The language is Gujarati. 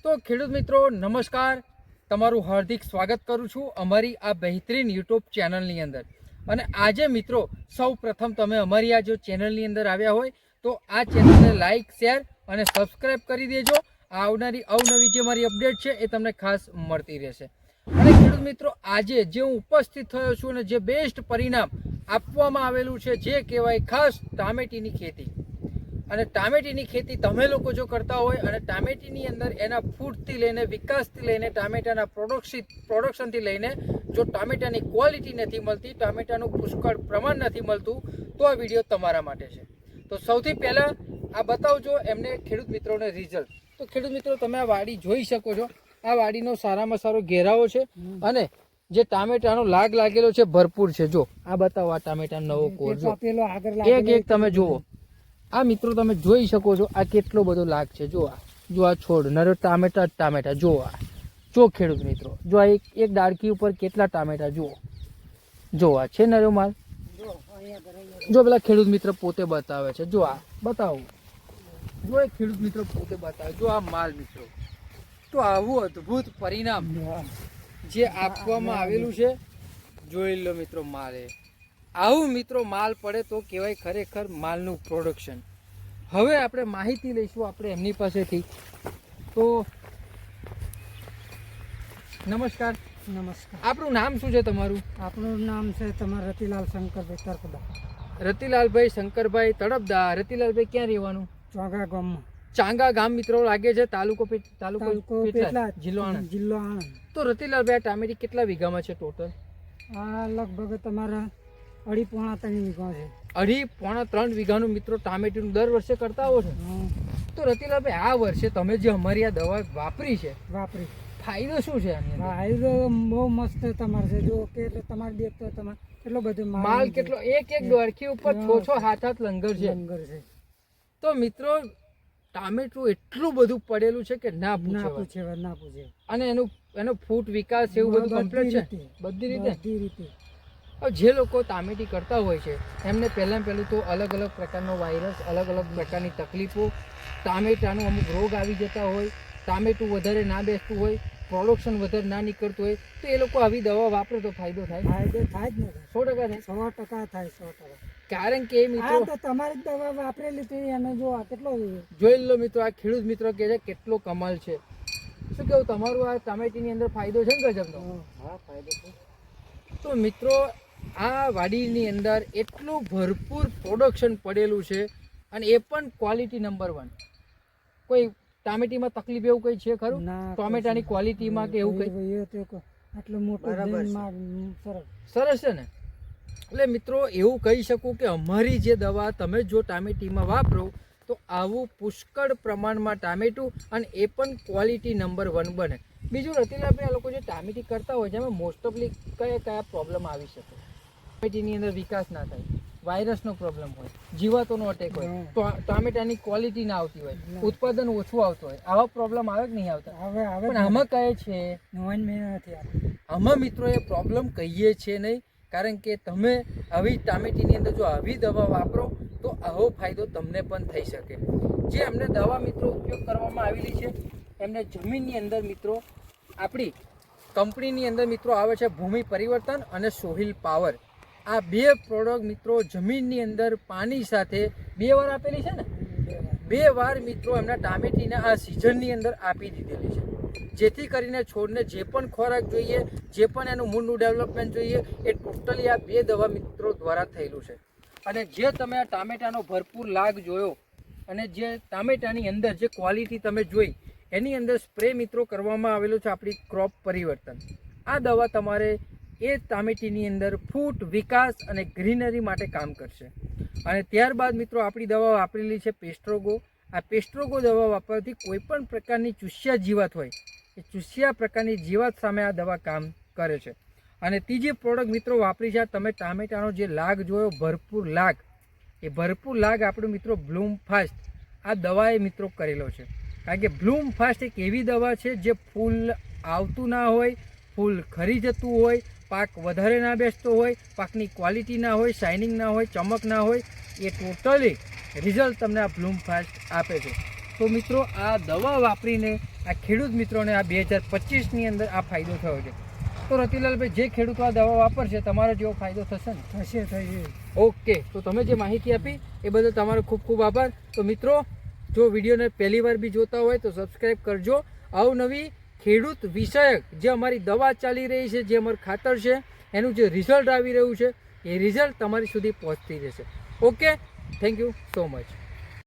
તો ખેડૂત મિત્રો નમસ્કાર, તમારું હાર્દિક સ્વાગત કરું છું અમારી આ બહેતરીન યુટ્યુબ ચેનલની અંદર. અને આજે મિત્રો સૌ પ્રથમ તમે અમારી આ જો ચેનલની અંદર આવ્યા હોય તો આ ચેનલને લાઇક, શેર અને સબસ્ક્રાઈબ કરી દેજો. આવનારી અવનવી જે મારી અપડેટ છે એ તમને ખાસ મળતી રહેશે. અને ખેડૂત મિત્રો આજે જે હું ઉપસ્થિત થયો છું અને જે બેસ્ટ પરિણામ આપવામાં આવેલું છે જે કહેવાય ખાસ ટામેટીની ખેતી. અને ટામેટીની ખેતી તમે લોકો જો કરતા હોય અને ટામેટીની અંદર એના ફૂટથી લઈને વિકાસથી લઈને ટામેટાના પ્રોડક્શનથી લઈને જો ટામેટાની ક્વોલિટી નથી મળતી, ટામેટાનું પુષ્કળ પ્રમાણ નથી મળતું, તો આ વિડીયો તમારા માટે છે. તો સૌથી પહેલાં આ બતાવજો એમને ખેડૂત મિત્રોને રિઝલ્ટ. તો ખેડૂત મિત્રો તમે આ વાડી જોઈ શકો છો. આ વાડીનો સારામાં સારો ઘેરાવો છે અને જે ટામેટાનો લાગ લાગેલો છે ભરપૂર છે. જો આ બતાવો, આ ટામેટાનો નવો કોર જો એક એક તમે જુઓ. આ મિત્રો તમે જોઈ શકો છો આ કેટલો બધો લાગ છે. જો આ છોડ નરો ટામેટા જો ખેડૂત મિત્રો, જો આ એક ડાળખી ઉપર કેટલા ટામેટા જો આ છે નરો માલ. જો પેલા ખેડૂત મિત્ર પોતે બતાવે છે. જો આ બતાવું, જો એ ખેડૂત મિત્ર પોતે બતાવે. જો આ માલ મિત્રો, તો આવું અદ્ભુત પરિણામ જે આપવામાં આવેલું છે જોઈ લો મિત્રો. માલે આવું મિત્રો માલ પડે તો કહેવાય ખરેખર માલનું પ્રોડક્શન. હવે આપણે માહિતી લઈશું આપણે એમની પાસેથી. તો નમસ્કાર. આપણું નામ શું છે તમારું? આપણું નામ છે તમારા રતિલાલ શંકરભાઈ તરફદા. રતિલાલભાઈ શંકરભાઈ તળપદા. રતિલાલભાઈ ક્યાં રહેવાનું? ચાંગા ગામમાં. ચાંગા ગામ મિત્રો લાગે છે. તાલુકો પેટલાદ, જિલ્લો આણંદ. તો રતિલાલભાઈ આ ટામેટી કેટલા વીઘામાં છે ટોટલ? આ લગભગ તમારા 2.5-3 વીઘા છે. 2.5-3 વીઘાનું મિત્રો ટામેટીનું દર વર્ષે કરતા હો છો. તો રતિલાલભાઈ આ વર્ષે તમે જે અમારી આ દવા વાપરી ફાયદો શું છે? ફાયદો બહુ મસ્ત તમારે છે. જો કે તમારે દેખ તો તમારે કેટલો બધો માલ કેટલો એક દોરખી ઉપર 6-7 લંગર છે. તો મિત્રો ટામેટું એટલું બધું પડેલું છે કે ના પૂછે. અને એનો ફૂટ વિકાસ એવું બધું કમ્પ્લીટ છે બધી રીતે. જે લોકો ટામેટી કરતા હોય છે એમને પહેલું તો અલગ અલગ પ્રકારનો વાયરસ, અલગ અલગ પ્રકારની તકલીફો, ટામેટાનો અમુક રોગ આવી જતા હોય, ટામેટું વધારે ના બેસતું હોય, પ્રોડક્શન વધારે ના નીકળતું હોય, તો એ લોકો આવી દવા વાપરે તો ફાયદો થાય જ ને. 100% થાય. 100%. કારણ કે મિત્રો તમારી દવા વાપરેલી તો એને જો કેટલો જોઈ લો મિત્રો. આ ખેડૂત મિત્રો કહે છે કેટલો કમાલ છે. શું કેવું તમારું? આ ટામેટીની અંદર ફાયદો છે ને ગજબનો? હા, ફાયદો છે. તો મિત્રો આ વાડીની અંદર એટલું ભરપૂર પ્રોડક્શન પડેલું છે અને એ પણ ક્વોલિટી નંબર 1. કોઈ ટામેટીમાં તકલીફ એવું કઈ છે ખરું? ટોમેટાની ક્વોલિટીમાં કે એવું કઈ? આટલું મોટું સરસ છે ને. એટલે મિત્રો એવું કહી શકું કે અમારી જે દવા તમે જો ટામેટીમાં વાપરો તો આવું પુષ્કળ પ્રમાણમાં ટામેટું અને એ પણ ક્વોલિટી નંબર 1 બને. બીજું રતિલાલભાઈ, આ લોકો જે ટામેટી કરતા હોય જેમાં મોસ્ટ ઓફલી કયા પ્રોબ્લેમ આવી શકે? ટામેટીની અંદર વિકાસ ના થાય, વાયરસનો પ્રોબ્લેમ હોય, જીવાતોનો અટેક હોય, ટામેટાની ક્વોલિટી ના આવતી હોય, ઉત્પાદન ઓછું આવતું હોય, આવા પ્રોબ્લેમ આવે કે નહીં આવતા? પણ આમાં કહે છે આમાં મિત્રો એ પ્રોબ્લેમ કહીએ છે નહીં. કારણ કે તમે આવી ટામેટીની અંદર જો આવી દવા વાપરો તો આવો ફાયદો તમને પણ થઈ શકે. જે અમને દવા મિત્રો ઉપયોગ કરવામાં આવેલી છે એમને જમીનની અંદર મિત્રો આપણી કંપનીની અંદર મિત્રો આવે છે ભૂમિ પરિવર્તન અને સોહિલ પાવર. આ 2 પ્રોડક્ટ મિત્રો જમીનની અંદર પાણી સાથે 2 વાર આપેલી છે ને. 2 વાર મિત્રો એમના ટામેટીના આ સિઝનની અંદર આપી દીધેલી છે. જેથી કરીને છોડને જે પણ ખોરાક જોઈએ, જે પણ એનું મૂળનું ડેવલપમેન્ટ જોઈએ એ ટોટલી આ 2 દવા મિત્રો દ્વારા થયેલું છે. અને જે તમે આ ટામેટાનો ભરપૂર લાગ જોયો અને જે ટામેટાની અંદર જે ક્વોલિટી તમે જોઈ એની અંદર સ્પ્રે મિત્રો કરવામાં આવેલો છે આપણી ક્રોપ પરિવર્તન. આ દવા તમારે એ ટામેટીની અંદર ફૂટ, વિકાસ અને ગ્રીનરી માટે કામ કરશે. અને ત્યારબાદ મિત્રો આપણી દવા વાપરેલી છે પેસ્ટ્રોગો. આ પેસ્ટ્રોગો દવા વાપરવાથી કોઈપણ પ્રકારની ચૂસ્યા જીવાત હોય એ ચૂસ્યા પ્રકારની જીવાત સામે આ દવા કામ કરે છે. અને ત્રીજી પ્રોડક્ટ મિત્રો વાપરી છે તમે ટામેટાનો જે લાગ જોયો ભરપૂર લાગ, એ ભરપૂર લાગ આપણું મિત્રો બ્લૂમ ફાસ્ટ આ દવાએ મિત્રો કરેલો છે. કારણ કે બ્લૂમ ફાસ્ટ એક એવી દવા છે જે ફૂલ આવતું ના હોય, ફૂલ ખરી જતું હોય, પાક વધારે ના બેસતો હોય, પાકની ક્વોલિટી ના હોય, શાઇનિંગ ના હોય, ચમક ના હોય, એ ટોટલી રિઝલ્ટ તમને આ બ્લૂમ ફાસ્ટ આપે છે. તો મિત્રો આ દવા વાપરીને આ ખેડૂત મિત્રોને આ 2025ની અંદર આ ફાયદો થયો છે. તો રતિલાલભાઈ, જે ખેડૂતો આ દવા વાપરશે તમારો જેવો ફાયદો થશે ને? થશે. ઓકે, તો તમે જે માહિતી આપી એ બદલ તમારો ખૂબ ખૂબ આભાર. તો મિત્રો, જો વિડીયોને પહેલી વાર બી જોતા હોય તો સબસ્ક્રાઈબ કરજો. અવનવી ખેડૂત વિષયક જે અમારી દવા ચાલી રહી છે, જે અમારું ખાતર છે, એનું જે રિઝલ્ટ આવી રહ્યું છે એ રિઝલ્ટ તમારી સુધી પહોંચતી રહેશે. Okay, thank you so much.